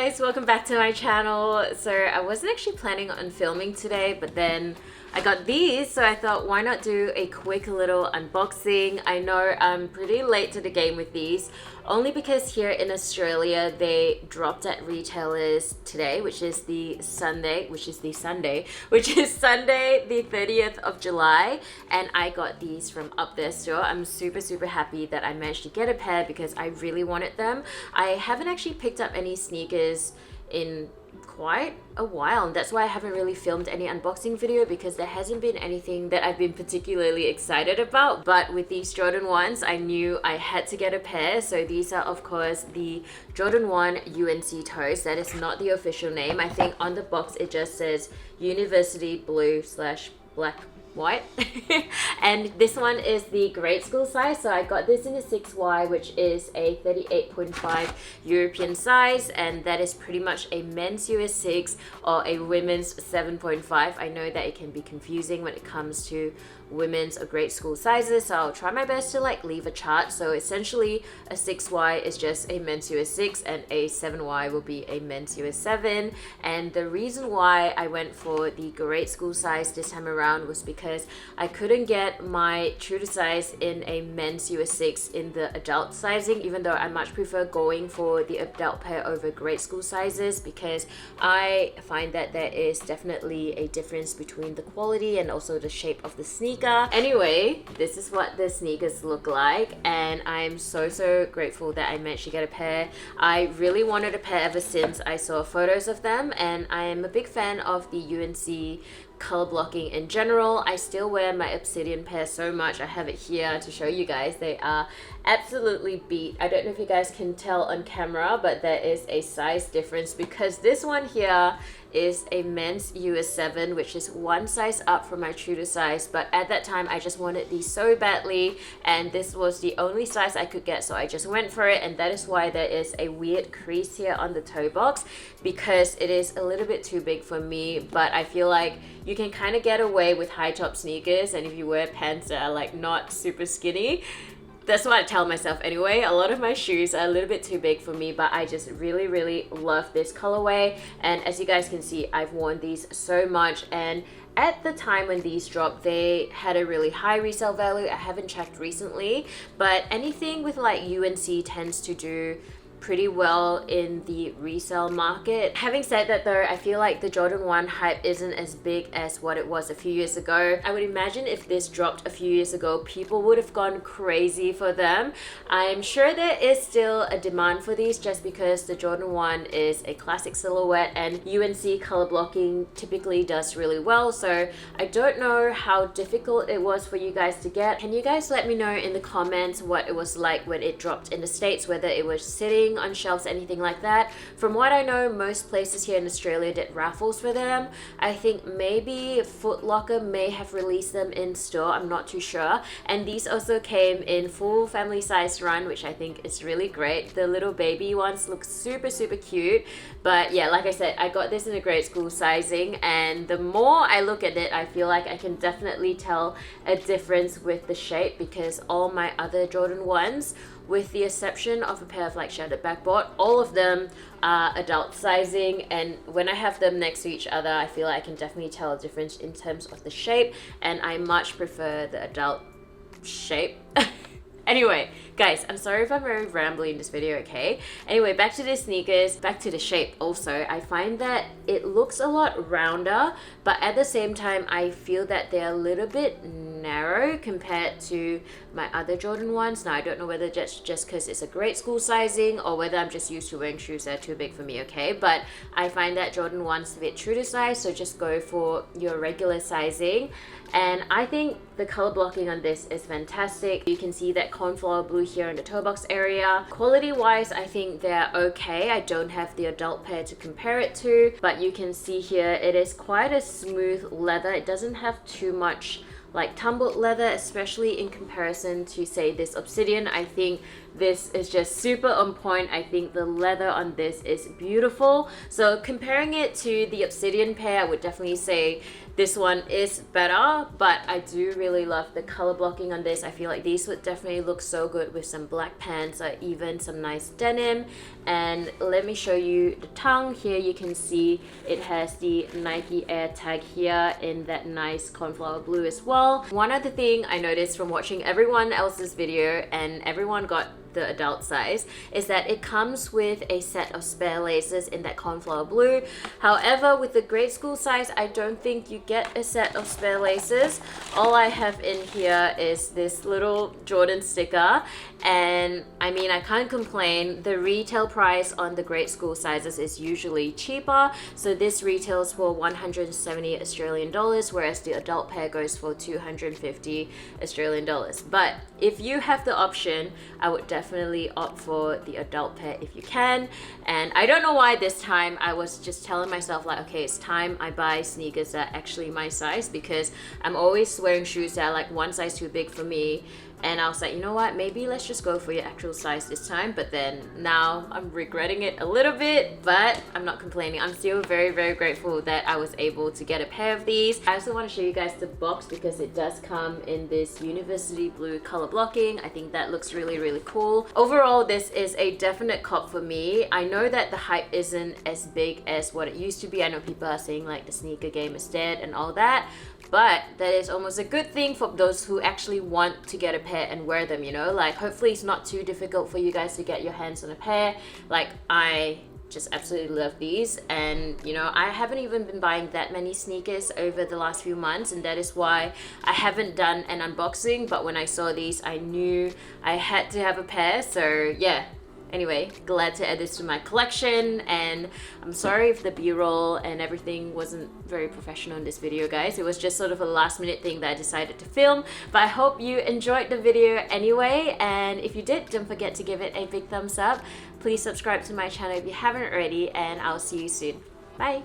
guys, welcome back to my channel. So I wasn't actually planning on filming today, but then I got these, so I thought why not do a quick little unboxing. I know I'm pretty late to the game with these, only because here in Australia they dropped at retailers today, which is Sunday the 30th of July, and I got these from Up There Store. I'm super happy that I managed to get a pair because I really wanted them. I haven't actually picked up any sneakers in quite a while, and that's why I haven't really filmed any unboxing video, because there hasn't been anything that I've been particularly excited about. But with these Jordan 1s, I knew I had to get a pair. So these are of course the Jordan 1 UNC toes. That is not the official name. I think on the box it just says University Blue / Black White. And this one is the grade school size, so I got this in a 6Y, which is a 38.5 European size, and that is pretty much a men's US 6 or a women's 7.5. I know that it can be confusing when it comes to women's or grade school sizes, so I'll try my best to leave a chart. So essentially a 6Y is just a men's US 6 and a 7Y will be a men's US 7. And the reason why I went for the grade school size this time around was because I couldn't get my true to size in a men's US 6 in the adult sizing, even though I much prefer going for the adult pair over grade school sizes, because I find that there is definitely a difference between the quality and also the shape of the sneaker. Anyway, this is what the sneakers look like, and I'm so grateful that I managed to get a pair. I really wanted a pair ever since I saw photos of them, and I am a big fan of the UNC color blocking in general. I still wear my Obsidian pair so much. I have it here to show you guys. They are absolutely beat. I don't know if you guys can tell on camera, but there is a size difference, because this one here is a men's US 7, which is one size up from my true to size. But at that time I just wanted these so badly, and this was the only size I could get, so I just went for it. And that is why there is a weird crease here on the toe box, because it is a little bit too big for me. But I feel like you can kind of get away with high top sneakers, and if you wear pants that are not super skinny. That's what I tell myself anyway. A lot of my shoes are a little bit too big for me, but I just really love this colorway. And as you guys can see, I've worn these so much, and at the time when these dropped, they had a really high resale value. I haven't checked recently, but anything with UNC tends to do pretty well in the resale market. Having said that though, I feel like the Jordan 1 hype isn't as big as what it was a few years ago. I would imagine if this dropped a few years ago, people would have gone crazy for them. I'm sure there is still a demand for these, just because the Jordan 1 is a classic silhouette and UNC color blocking typically does really well. So I don't know how difficult it was for you guys to get. Can you guys let me know in the comments what it was like when it dropped in the States, whether it was sitting on shelves, anything like that? From what I know, most places here in Australia did raffles for them. I think maybe Foot Locker may have released them in store, I'm not too sure. And these also came in full family size run, which I think is really great. The little baby ones look super cute. But yeah, like I said, I got this in a grade school sizing, and the more I look at it, I feel like I can definitely tell a difference with the shape, because all my other Jordan 1s, with the exception of a pair of shaded backboard, all of them are adult sizing, and when I have them next to each other, I feel like I can definitely tell a difference in terms of the shape, and I much prefer the adult shape. Anyway, guys, I'm sorry if I'm very rambly in this video, okay? Anyway, back to the sneakers, back to the shape also. I find that it looks a lot rounder, but at the same time, I feel that they're a little bit narrow compared to my other Jordan 1s. Now, I don't know whether just because it's a grade school sizing or whether I'm just used to wearing shoes that are too big for me, okay? But I find that Jordan 1's a bit true to size, so just go for your regular sizing. And I think the color blocking on this is fantastic. You can see that cornflower blue here in the toe box area. Quality wise, I think they're okay. I don't have the adult pair to compare it to, but you can see here it is quite a smooth leather. It doesn't have too much tumbled leather, especially in comparison to say this Obsidian. I think This is just super on point. I think the leather on this is beautiful. So comparing it to the Obsidian pair, I would definitely say this one is better, but I do really love the color blocking on this. I feel like these would definitely look so good with some black pants or even some nice denim. And let me show you the tongue. Here you can see it has the Nike Air tag here in that nice cornflower blue as well. One other thing I noticed from watching everyone else's video, and everyone got the adult size, is that it comes with a set of spare laces in that cornflower blue. However, with the grade school size, I don't think you get a set of spare laces. All I have in here is this little Jordan sticker, and I mean, I can't complain. The retail price on the grade school sizes is usually cheaper, so this retails for 170 Australian dollars, whereas the adult pair goes for 250 Australian dollars. But if you have the option, I would definitely opt for the adult pair if you can. And I don't know why this time I was just telling myself like, okay, it's time I buy sneakers that are actually my size, because I'm always wearing shoes that are like one size too big for me. And I was like, you know what, maybe let's just go for your actual size this time. But then now I'm regretting it a little bit, but I'm not complaining. I'm still very, very grateful that I was able to get a pair of these. I also want to show you guys the box, because it does come in this university blue color blocking. I think that looks really, really cool. Overall, this is a definite cop for me. I know that the hype isn't as big as what it used to be. I know people are saying like the sneaker game is dead and all that, but that is almost a good thing for those who actually want to get a pair and wear them, you know? Like, hopefully it's not too difficult for you guys to get your hands on a pair. Like, I just absolutely love these, and you know, I haven't even been buying that many sneakers over the last few months, and that is why I haven't done an unboxing. But when I saw these, I knew I had to have a pair, so yeah. Anyway, glad to add this to my collection, and I'm sorry if the b-roll and everything wasn't very professional in this video, guys. It was just sort of a last minute thing that I decided to film, but I hope you enjoyed the video anyway, and if you did, don't forget to give it a big thumbs up. Please subscribe to my channel if you haven't already, and I'll see you soon. Bye!